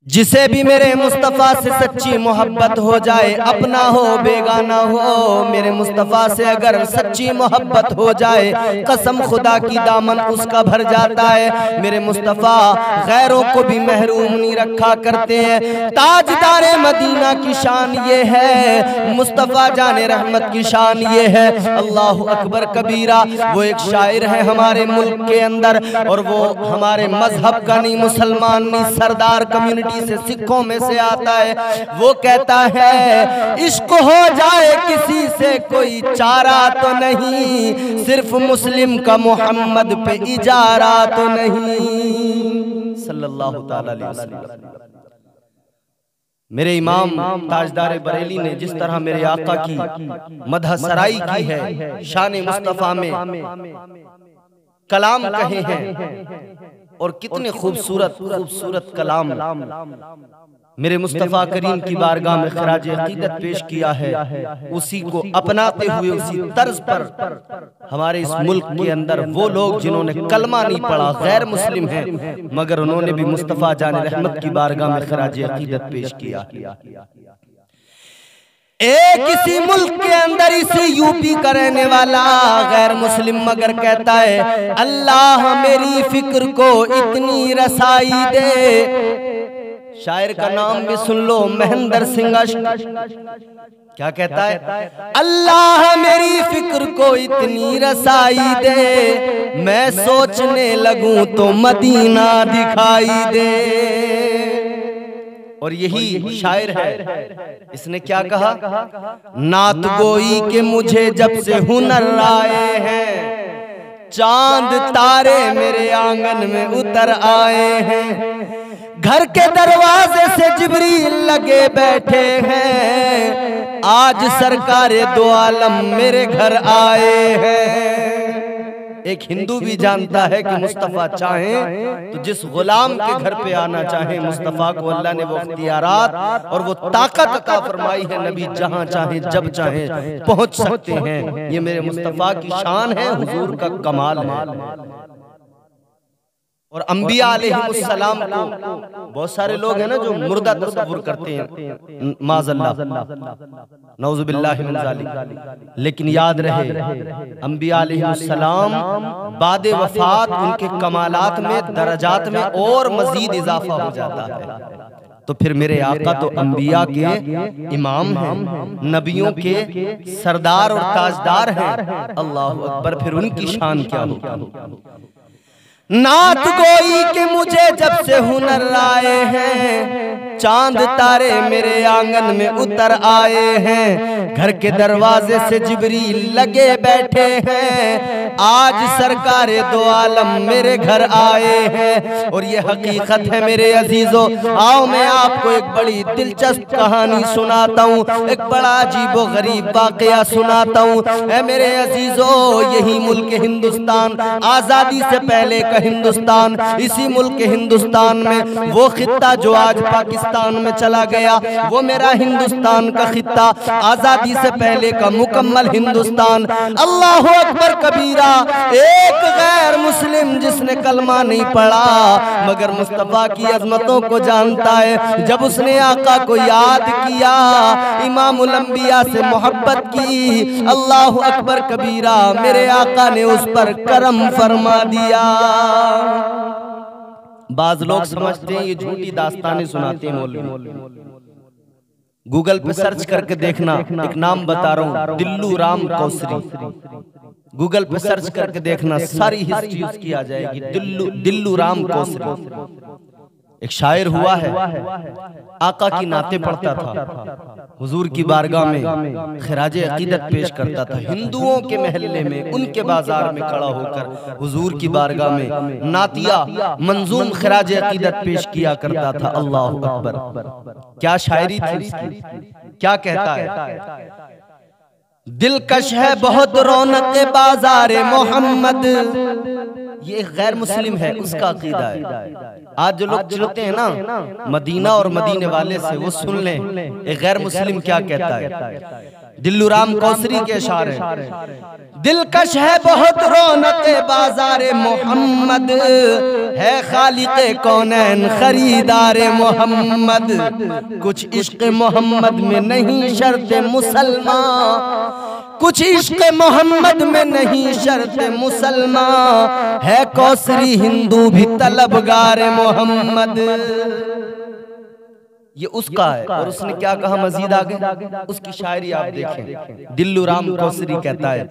जिसे भी मेरे मुस्तफ़ा से सच्ची मोहब्बत हो जाए, अपना हो बेगाना हो, मेरे मुस्तफ़ा से अगर सच्ची मोहब्बत हो जाए, कसम खुदा की दामन उसका भर जाता है। मेरे मुस्तफ़ा गैरों को भी महरूम नहीं रखा करते हैं। ताजदारे मदीना की शान ये है, मुस्तफ़ा जाने रहमत की शान ये है। अल्लाह अकबर कबीरा। वो एक शायर है हमारे मुल्क के अंदर, और वो हमारे मजहब का नहीं, मुसलमान नहीं, सरदार कम्युनिटी से, सिखों में से आता है। वो कहता है इश्क हो जाए किसी से कोई चारा तो नहीं, सिर्फ मुस्लिम का मोहम्मद पे इजारा तो नहीं। सल्लल्लाहु ताला अलैहि वसल्लम। मेरे इमाम ताजदार बरेली ने जिस तरह मेरे आका की मदह सराई की है, शान मुस्तफ़ा में कलाम कहे हैं, और कितने खूबसूरत खूबसूरत कलाम मेरे मुस्तफ़ा करीम की बारगाह में खराज अकीदत पेश किया है। उसी को अपनाते हुए उसी तर्ज पर हमारे इस मुल्क के अंदर वो लोग जिन्होंने कलमा नहीं पढ़ा, गैर मुस्लिम हैं, मगर उन्होंने भी मुस्तफ़ा जाने रहमत की बारगाह में खराज अकीदत पेश किया। एक इसी मुल्क के अंदर इसी यूपी का रहने वाला गैर मुस्लिम मगर कहता है अल्लाह मेरी फिक्र को इतनी रसाई दे। शायर का नाम भी सुन लो, महेंद्र सिंह। क्या कहता है? अल्लाह मेरी फिक्र को इतनी रसाई दे, मैं सोचने लगूं तो मदीना दिखाई दे। और यही शायर है, इसने क्या कहा? नात गोई के मुझे जब से हुनर आए हैं, चांद तारे मेरे आंगन में उतर आए हैं, घर के दरवाजे से जिब्रील लगे बैठे हैं, आज सरकारे दो आलम मेरे घर आए हैं। एक हिंदू भी जानता है कि मुस्तफ़ा चाहे तो जिस गुलाम के घर पे आना चाहे, मुस्तफ़ा को अल्लाह ने वो इख्तियारात और वो ताकत अता फरमाई है, नबी जहां चाहे जब चाहे पहुंच सकते हैं। ये मेरे मुस्तफ़ा की शान है, हुजूर का कमाल है। और अंबिया अलैहिमुस्सलाम को बहुत सारे लोग हैं ना जो मुर्दा तस्वुर करते हैं, माज़अल्लाह, नऊज़ुबिल्लाहि मिन ज़ालिक। लेकिन याद रहे अंबिया अलैहिमुस्सलाम बाद वफात उनके कमालात में, दरजात में और मजीद इजाफा हो जाता है। तो फिर मेरे आका तो अंबिया के इमाम हैं, नबियों के सरदार और ताजदार हैं। अल्लाहु अकबर। फिर उनकी शान क्या होगी? नात गोई के मुझे जब से हुनर आए हैं, चांद तारे मेरे आंगन में उतर आए हैं, घर के दरवाजे से जिब्रील लगे बैठे हैं, आज सरकारे दो आलम मेरे घर आए हैं। और ये हकीकत है मेरे अजीजों। आओ मैं आपको एक बड़ी दिलचस्प कहानी सुनाता हूँ, एक बड़ा अजीबो गरीब वाकया सुनाता हूँ। ऐ मेरे अजीजों, यही मुल्क हिंदुस्तान, आजादी से पहले का हिंदुस्तान, इसी मुल्क हिंदुस्तान में वो खित्ता जो आज पाकिस्तान में चला गया, वो मेरा हिंदुस्तान का खित्ता, आजादी से पहले का मुकम्मल हिंदुस्तान। अल्लाह अकबर कबीरा। एक गैर मुस्लिम जिसने कलमा नहीं पढ़ा मगर मुस्तफ़ा की अजमतों को जानता है, जब उसने आका को याद किया, इमामुल अंबिया से मोहब्बत की, अल्लाह अकबर कबीरा, मेरे आका ने उस पर करम फरमा दिया। बाज लोग समझते हैं ये झूठी दास्तानें सुनाते हैं मौलवी। गूगल पे सर्च करके देखना, एक नाम बता रहा हूँ, दिल्लू राम कौसरी। गूगल पे सर्च करके देखना, सारी हिस्ट्री उसकी आ जाएगी। दिल्लू राम कौसरी एक शायर हुआ है, आका की नाते पढ़ता था, हुजूर की बारगाह में खिराजे अकीदत पेश करता था, हिंदुओं के महल्ले में, उनके बाजार में खड़ा होकर हुजूर की बारगाह में नातिया मंजूम खिराजे अकीदत पेश किया करता था। अल्लाह अकबर। क्या शायरी थी इसकी, क्या कहता है? दिलकश है बहुत रौनक बाजार मोहम्मद। ये गैर मुस्लिम है, उसका अकीदा है। आज जो लोग चलते हैं ना मदीना और मदीने वाले से, वो सुन लें एक गैर मुस्लिम क्या कहता है। दिल्लू राम कौसरी के अशार हैं। दिलकश है बहुत रौनके बाज़ारे मोहम्मद, है खालिक़े कौनैन खरीदारे मोहम्मद। कुछ इश्क़ मोहम्मद में नहीं शर्त मुसलमान, कुछ इश्क़ मोहम्मद में नहीं शर्त मुसलमान, है कौसरी हिंदू भी तलबगार मोहम्मद। ये उसका है और उसने क्या कहा मजीद आगे, उसकी शायरी आप देखें। दिल्लू राम कौसरी कहता है,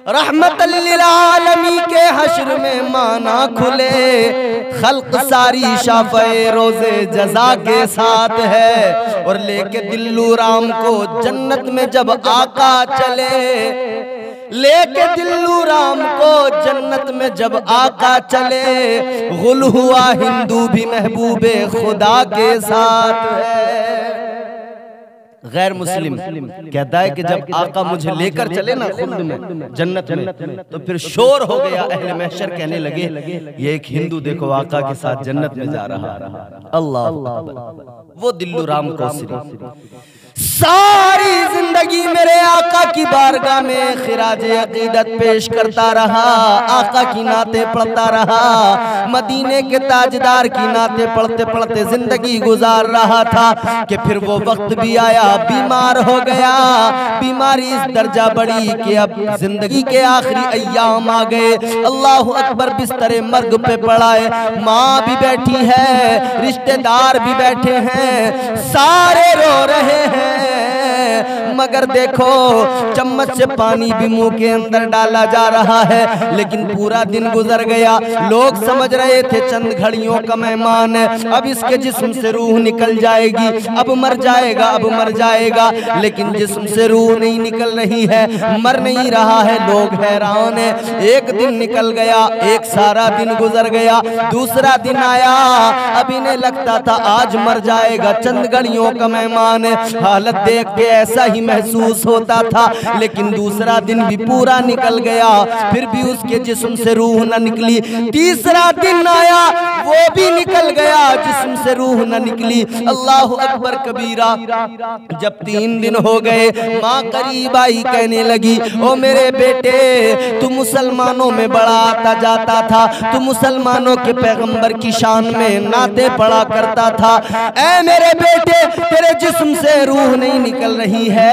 रहमतल लिल आलमी के हश्र में माना खुले, खल्क सारी शाफ़े रोज़े जज़ा के साथ है। और लेके दिल्लू राम को जन्नत में जब आका चले, लेके दिल्लू राम को जन्नत में जब आका चले, गुल हुआ हिंदू भी महबूबे खुदा के साथ है। गैर मुस्लिम कहता है कि जब आका मुझे लेकर चले ना खुल्द में जन्नत में, तो फिर शोर हो गया, अहले महशर कहने लगे ये एक हिंदू देखो आका के साथ जन्नत में जा रहा। अल्लाह वो दिल्लू राम कौसरी सारी जिंदगी मेरे आका की बारगाह में खिराजे अकीदत पेश करता रहा, आका की नाते पढ़ता रहा, मदीने के ताजदार की नाते पढ़ते पढ़ते जिंदगी गुजार रहा था कि फिर वो वक्त भी आया, बीमार हो गया। बीमारी इस दर्जा बढ़ी कि अब जिंदगी के आखिरी अय्याम आ गए। अल्लाह अकबर, बिस्तरे मर्ग पे पड़ा है, माँ भी बैठी है, रिश्तेदार भी बैठे हैं, सारे रो रहे हैं। मगर देखो चम्मच से पानी भी मुंह के अंदर डाला जा रहा है। लेकिन पूरा दिन गुजर गया, लोग समझ रहे थे चंद घड़ियों का मेहमान है, अब इसके जिस्म से रूह निकल जाएगी, अब मर जाएगा, अब मर जाएगा। लेकिन जिस्म से रूह नहीं निकल रही है, मर नहीं रहा है, लोग हैरान है। एक दिन निकल गया, एक सारा दिन गुजर गया, दूसरा दिन आया, अब इन्हें लगता था आज मर जाएगा, चंद घड़ियों का मेहमान है। हालत देख के ऐसा ही महसूस होता था। लेकिन दूसरा दिन भी पूरा निकल गया, फिर भी उसके जिस्म से रूह न निकली। तीसरा दिन आया, वो भी निकल गया, जिस्म से रूह न निकली। अल्लाह अकबर कबीरा। जब 3 दिन हो गए, माँ करीब आई, कहने लगी ओ मेरे बेटे, तू मुसलमानों में बड़ा आता जाता था, तू मुसलमानों के पैगंबर की शान में नाते पढ़ा करता था। ऐ मेरे बेटे, तेरे जिस्म से रूह नहीं निकल रही है,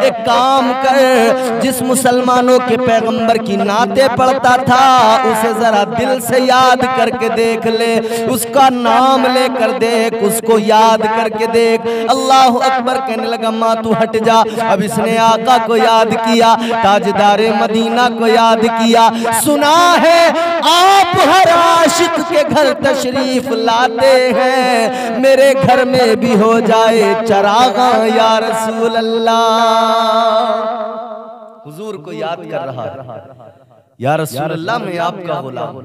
एक काम कर, जिस मुसलमानों के पैगंबर की नाते पढ़ता था उसे जरा दिल से याद करके देख ले, उसका नाम लेकर देख, उसको याद करके देख। अल्लाह अकबर कहने लगा माँ तू हट जा। अब इसने आका को याद किया, ताजदारे मदीना को याद किया। सुना है आप हर आशिक के घर तशरीफ लाते हैं, मेरे घर में भी हो जाए चरागा या रसूल अल्लाह। हुजूर को याद कर रहा है, या रसूल अल्लाह में आपका गुलाम,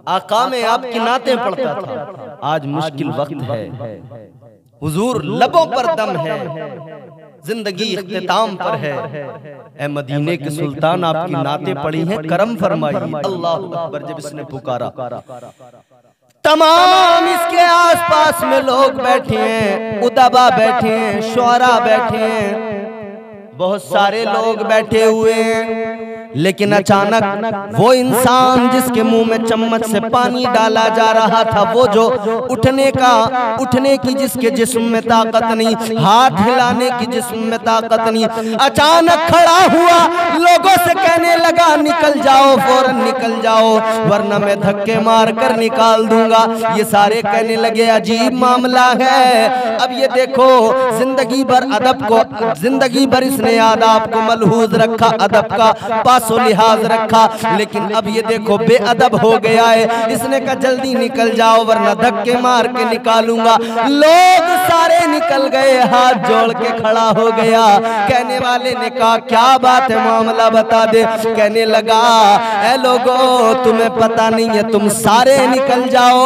आका में आपकी नाते पढ़ता था, आज मुश्किल वक्त है, हुजूर लबों पर दम है, जिंदगी इख्तिताम पर है। ए मदीने के सुल्तान आपकी नाते पड़ी हैं, करम फरमाइए। अल्लाह अकबर। जब इसने पुकारा, तमाम इसके आसपास में लोग बैठे हैं, उदबा बैठे हैं, शुअरा बैठे हैं, बहुत सारे लोग बैठे हुए हैं। लेकिन अचानक वो इंसान जिसके मुंह में चम्मच से पानी डाला जा रहा था, वो जो उठने की जिसके जिस्म में ताकत नहीं, हाथ हिलाने की जिस्म में ताकत नहीं, अचानक खड़ा हुआ, लोगों से कहने लगा निकल जाओ, फौरन निकल जाओ, वरना मैं धक्के मार कर निकाल दूंगा। ये सारे कहने लगे अजीब मामला है। अब ये देखो, जिंदगी भर अदब को, जिंदगी भर इसने आदाब को मलहूज रखा, अदब का पासो लिहाज रखा, लेकिन अब ये देखो बेअदब हो गया है। इसने कहा जल्दी निकल जाओ वरना धक्के मार के निकालूंगा। लोग सारे निकल गए, हाथ जोड़ के खड़ा हो गया। कहने वाले ने कहा क्या बात है, मामला बता दे। कहने लगा ऐ लोगों, तुम्हें पता नहीं है, तुम सारे निकल जाओ।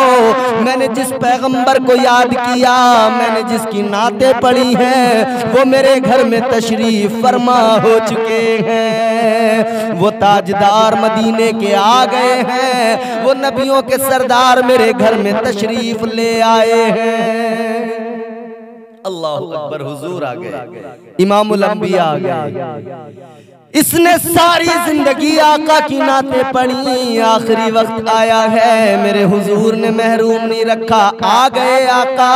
मैंने जिस पैगंबर को याद किया, मैंने जिसकी नाते पढ़ी हैं, वो मेरे घर में तशरीफ फरमा हो चुके हैं। वो ताजदार मदीने के आ गए हैं, वो नबियों के सरदार मेरे घर में तशरीफ ले आए हैं। अल्लाह अकबर। हुजूर आ गए, इमामुल अंबिया आ गए। इसने सारी जिंदगी आका की नाते पढ़ी, आखिरी वक्त आया है, मेरे हुजूर ने महरूम नहीं रखा। आ गए आका,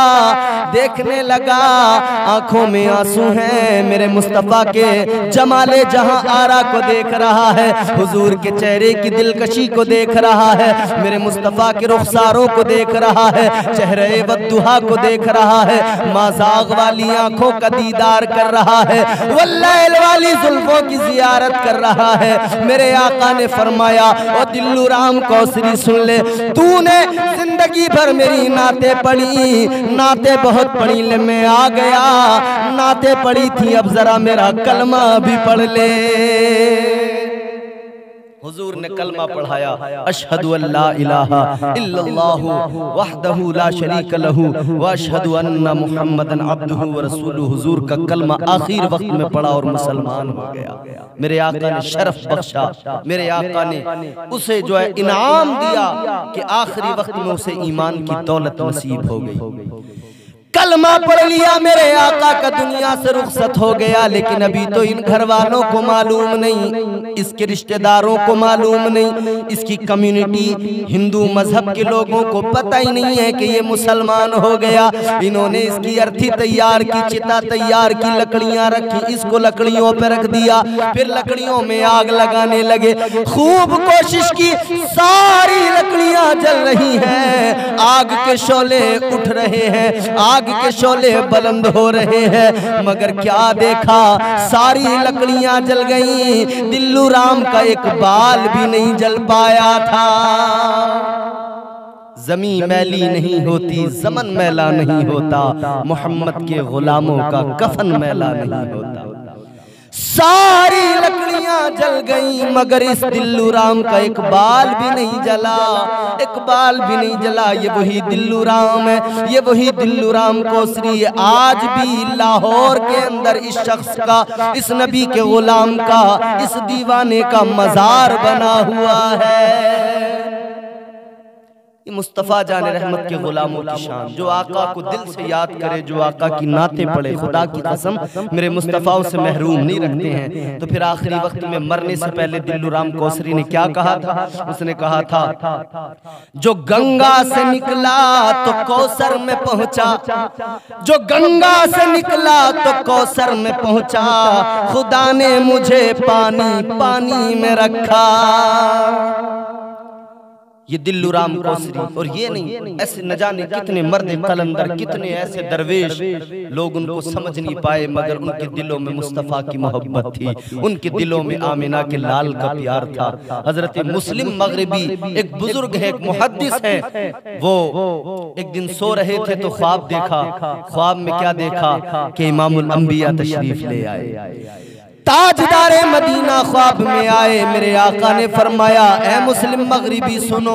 देखने लगा, आंखों में आंसू हैं, मेरे मुस्तफ़ा के जमाले जहां आरा को देख रहा है, हुजूर के चेहरे की दिलकशी को देख रहा है, मेरे मुस्तफ़ा के रुखसारों को देख रहा है, चेहरे बद्दुहा को देख रहा है, माज़ाग वाली आंखों का दीदार कर रहा है, वल्लैल वाली जुल्फों की जियारत कर रहा है। मेरे आका ने फरमाया, ओ दिल्लू राम कौसरी सुन ले, तूने जिंदगी भर मेरी नाते पढ़ी, नाते बहुत पढ़ी ले, मैं आ गया, नाते पढ़ी थी, अब जरा मेरा कलमा भी पढ़ ले। हुजूर ने कलमा पढ़ाया, अशहदु अल्ला इलाहा इल्लल्लाहु वहदहु ला शरीक लहू व अशहदु अन्ना मुहम्मदन अब्दुहु व रसूलुहु। हुजूर का कलमा आखिर वक्त में पढ़ा और मुसलमान हो गया। मेरे आका ने शरफ बख्शा, मेरे आका ने उसे जो है इनाम दिया कि आखिरी वक्त में उसे ईमान की दौलत नसीब हो गई। कलमा पढ़ लिया, मेरे आका का दुनिया से रुखसत हो गया, लेकिन अभी तो इन घर वालों को मालूम नहीं, इसके रिश्तेदारों को मालूम नहीं, इसकी कम्युनिटी हिंदू मजहब के लोगों को पता ही नहीं है कि ये मुसलमान हो गया। इन्होंने इसकी अर्थी तैयार की, चिता तैयार की, लकड़ियां रखी, इसको लकड़ियों पे रख दिया, फिर लकड़ियों में आग लगाने लगे, खूब कोशिश की, सारी लकड़ियां जल रही हैं, आग के शोले उठ रहे हैं, आग के शोले बुलंद हो रहे हैं, मगर क्या देखा, सारी लकड़ियां जल गईं, दिल्लू राम का एक बाल भी नहीं जल पाया था। ज़मीं मैली नहीं होती, ज़मन मैला नहीं होता, मोहम्मद के गुलामों का कफन मैला नहीं होता। सारी लकड़ियां जल गईं, मगर इस दिल्लू राम का एक बाल भी नहीं जला, एक बाल भी नहीं जला। ये वही दिल्लू राम है, ये वही दिल्लू राम कौसरी है। आज भी लाहौर के अंदर इस शख्स का, इस नबी के गुलाम का, इस दीवाने का मजार बना हुआ है। ये मुस्तफ़ा जान रहमत के गुलामों की शान, जो आका को दिल से याद करे, जो आका की नाते पढ़े, खुदा की कसम मेरे मुस्तफ़ा उसे महरूम नहीं रखते हैं। तो फिर आखिरी वक्त में मरने से पहले दिल्लू राम कौसरी ने क्या कहा था? उसने कहा था, जो गंगा से निकला तो कौसर में पहुंचा, जो गंगा से निकला तो कौसर में पहुंचा, खुदा ने मुझे पानी पानी में रखा। ये दिल्लू राम कौसरी, और ये नहीं, ऐसे न जाने कितने मर्द कलंदर, कितने ऐसे दरवेश, लोग उनको समझ नहीं पाए, मगर उनके दिलों में मुस्तफ़ा की मोहब्बत थी, उनके दिलों में आमिना के लाल का प्यार था। हजरत मुस्लिम मगरिबी एक बुजुर्ग है, एक मुहद्दिस है, वो एक दिन सो रहे थे तो ख्वाब देखा। ख्वाब में क्या देखा कि इमामुल अंबिया तशरीफ ले आए, ताजदारे मदीना ख्वाब में आए। मेरे आका ने फरमाया, ऐ मुस्लिम मगरिबी सुनो,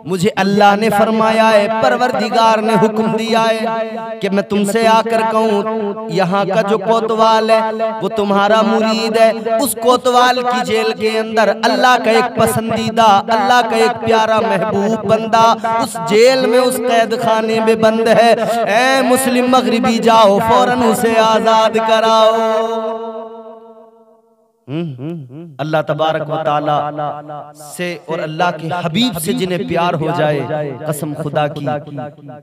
मुझे अल्लाह ने फरमाया है, परवरदिगार ने हुक्म दिया है कि मैं तुमसे आकर कहूँ, यहाँ का जो कोतवाल है वो तुम्हारा मुरीद है, उस कोतवाल की जेल के अंदर अल्लाह का एक पसंदीदा, अल्लाह का एक प्यारा महबूब बंदा उस जेल में, उस कैद खाने में बंद है। ऐ मुस्लिम मगरिबी जाओ, फौरन उसे आजाद कराओ। अल्लाह तबारक व तआला से और अल्लाह के हबीब से जिन्हें प्यार हो जाए, कसम खुदा की,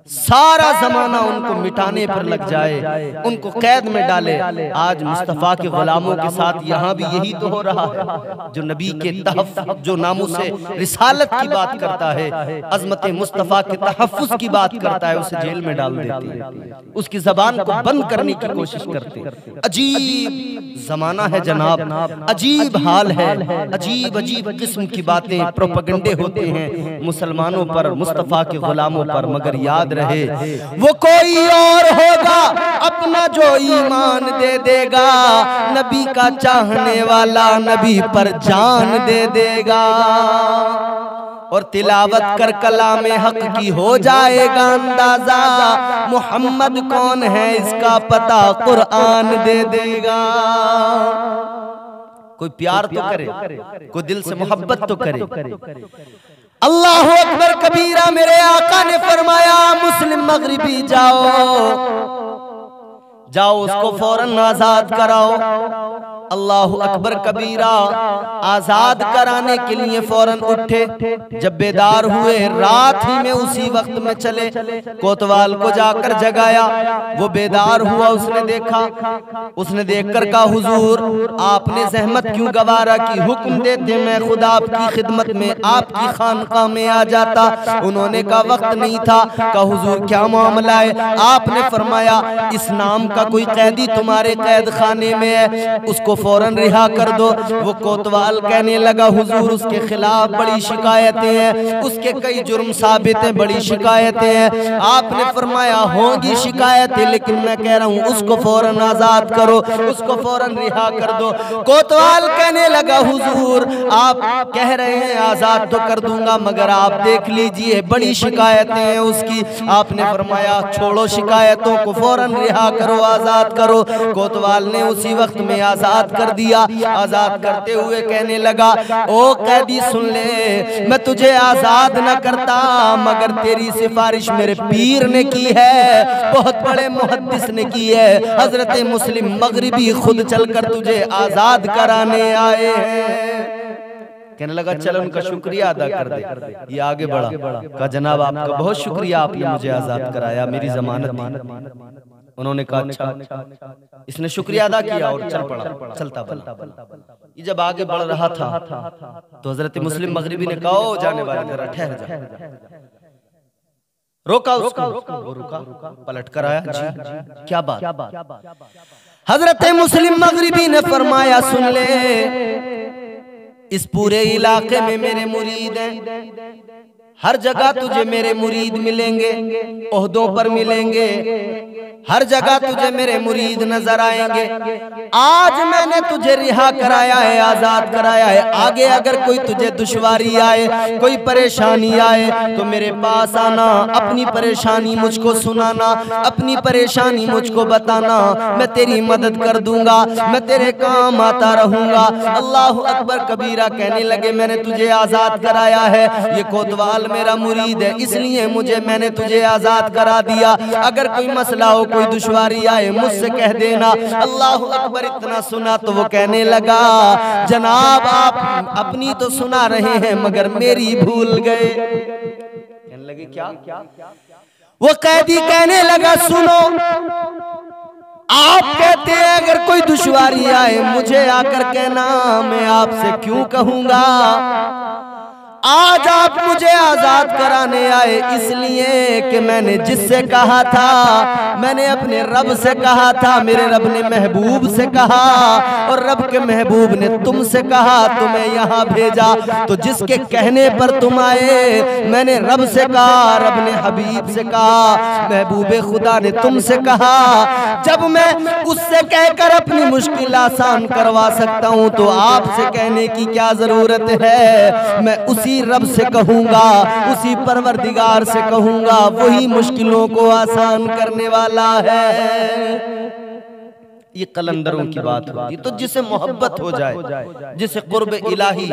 सारा जमाना उनको मिटाने पर लग जाए, उनको कैद में डाले। आज मुस्तफ़ा के गुलामों के साथ यहाँ भी यही तो हो रहा है। जो नबी के तहफ़्फ़ुज़, जो नामुसे रिसालत की बात करता है, अज़मत मुस्तफ़ा के तहफ़्फ़ुज़ की बात करता है, उसे जेल में डाल देते हैं, उसकी ज़बान को बंद करने की कोशिश करते हैं। अजीब जमाना है जनाब, अजीब हाल है, अजीब अजीब किस्म की बातें, प्रोपेगेंडे होते हैं मुसलमानों पर, मुस्तफ़ा के गुलामों पर। मगर याद रहे, वो कोई और होगा अपना जो ईमान दे देगा, नबी का चाहने वाला नबी पर जान दे देगा, और तिलावत कर कलामे हक की हो जाएगा अंदाजा, मोहम्मद कौन है इसका पता कुरान दे देगा। कोई प्यार तो करे, कोई दिल से मोहब्बत तो करे। अल्लाह अकबर कबीरा। मेरे आका ने फरमाया, मुस्लिम मगरिबी जाओ, जाओ उसको फौरन आजाद कराओ। अल्लाहु अकबर कबीरा आजाद कराने के लिए फौरन उठे। जब बेदार हुए रात ही में उसी वक्त में चले, कोतवाल को जाकर जगाया। वो बेदार हुआ, उसने देखा, उसने देखकर कहा हुजूर आपने जहमत क्यों गवारा की, हुक्म देते मैं खुद आपकी खिदमत में आपकी खानकाह में आ जाता। उन्होंने कहा वक्त नहीं था। कहा हुजूर क्या मामला है? आपने फरमाया इस नाम का कोई कैदी तुम्हारे कैद खाने में है, उसको फौरन रिहा कर दो। वो कोतवाल कहने लगा हुजूर उसके खिलाफ बड़ी शिकायतें हैं, उसके कई जुर्म साबित हैं, बड़ी शिकायतें हैं। आपने फरमाया होंगी शिकायतें, लेकिन मैं कह रहा हूँ उसको फौरन आजाद करो, उसको फौरन रिहा कर दो। कोतवाल कहने लगा हुजूर आप कह रहे हैं आजाद तो कर दूंगा, मगर आप देख लीजिए बड़ी शिकायतें हैं उसकी। आपने फरमाया छोड़ो शिकायतों को, फौरन रिहा करो, आजाद करो। कोतवाल ने उसी वक्त में आजाद कर दिया। आजाद करते हुए कहने लगा ओ कैदी सुन ले, मैं तुझे आजाद न करता मगर तेरी सिफारिश मेरे पीर ने की है, बहुत बड़े मुहद्दिस ने की है। हजरत मुस्लिम मगरिबी खुद चलकर तुझे आजाद कराने आए हैं। कहने लगा चलो उनका शुक्रिया अदा कर दे। ये आगे बढ़ा, कहा जनाब आपका बहुत शुक्रिया, आपने मुझे आजाद कराया, मेरी जमानत दी। उन्होंने कहा अच्छा। इसने शुक्रिया अदा किया और चल पड़ा, चलता बना। ये जब आगे बढ़ रहा था तो हजरत मुस्लिम मगरिबी ने कहा ओ जाने वाले जरा ठहर जा। रोका उसको, वो रुका, पलट कर आया जी क्या बात? हजरत मुस्लिम मगरिबी ने फरमाया सुन ले, इस पूरे इलाके में मेरे मुरीद हैं, हर जगह तुझे मेरे मुरीद मिलेंगे, ओहदों पर मिलेंगे, हर जगह तुझे मेरे मुरीद नजर आएंगे। आज मैंने तुझे रिहा कराया है, आजाद कराया है। आगे अगर कोई तुझे दुश्वारी आए, कोई परेशानी आए तो मेरे पास आना, अपनी परेशानी मुझको सुनाना, अपनी परेशानी मुझको बताना, मैं तेरी मदद कर दूंगा, मैं तेरे काम आता रहूंगा। अल्लाहु अकबर कबीरा कहने लगे मैंने तुझे आजाद कराया है, ये कोतवाल मेरा मुरीद है, इसलिए मैंने तुझे आजाद करा दिया। अगर कोई मसला हो, कोई दुश्वारी आए, मुझसे कह देना। अल्लाहु अकबर इतना सुना तो वो कहने लगा जनाब आप अपनी तो सुना रहे हैं मगर मेरी भूल गए। कहने लगे क्या? वो कैदी कहने लगा सुनो, आप कहते हैं अगर कोई दुश्वारी आए मुझे आकर कहना, मैं आपसे क्यों कहूंगा। आज आप मुझे आजाद कराने आए इसलिए कि मैंने जिससे कहा था, मैंने अपने रब से कहा था, मेरे रब ने महबूब से कहा और रब के महबूब ने तुमसे कहा, तुम्हें यहाँ भेजा। तो जिसके कहने पर तुम आए, मैंने रब से कहा, रब ने हबीब से कहा, महबूबे खुदा ने तुमसे कहा। जब मैं उससे कहकर अपनी मुश्किल आसान करवा सकता हूँ तो आपसे कहने की क्या जरूरत है। मैं उसी रब से कहूंगा, उसी परवरदिगार से कहूंगा, वही मुश्किलों को आसान करने वाला है। ये कलंदरों की बात होती। तो जिसे मोहब्बत हो जाए, जिसे कुर्ब इलाही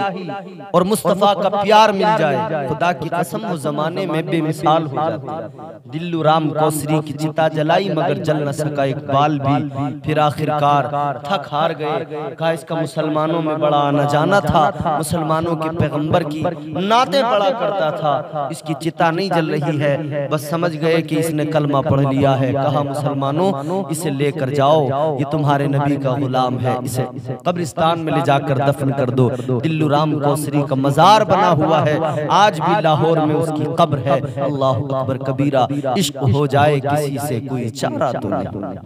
और मुस्तफा का प्यार मिल जाए, खुदा की कसम वो जमाने में बेमिसाल हो जाता है। दिल्लू राम कौसरी की चिता जलाई मगर जल न सका एक बाल भी, फिर आखिरकार थक हार गए। कहा इसका मुसलमानों में बड़ा आना जाना था, मुसलमानों के पैगंबर की नाते पढ़ा करता था, इसकी चिता नहीं जल रही है, बस समझ गए कि इसने कलमा पढ़ लिया है। कहा मुसलमानों इसे लेकर जाओ, तुम्हारे नबी का गुलाम है, इसे कब्रिस्तान में ले जाकर दफन कर दो। दिल्लू राम कौसरी का मजार बना हुआ है, आज भी लाहौर में उसकी कब्र है। अल्लाह अकबर कबीरा, इश्क हो जाए किसी से कोई चारा तो नहीं,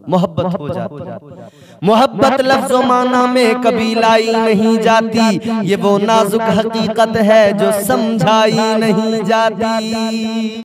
मोहब्बत हो जाती। मोहब्बत लफ्ज़ो माना में कभी लाई नहीं जाती, ये वो नाजुक हकीकत है जो समझाई नहीं जाती।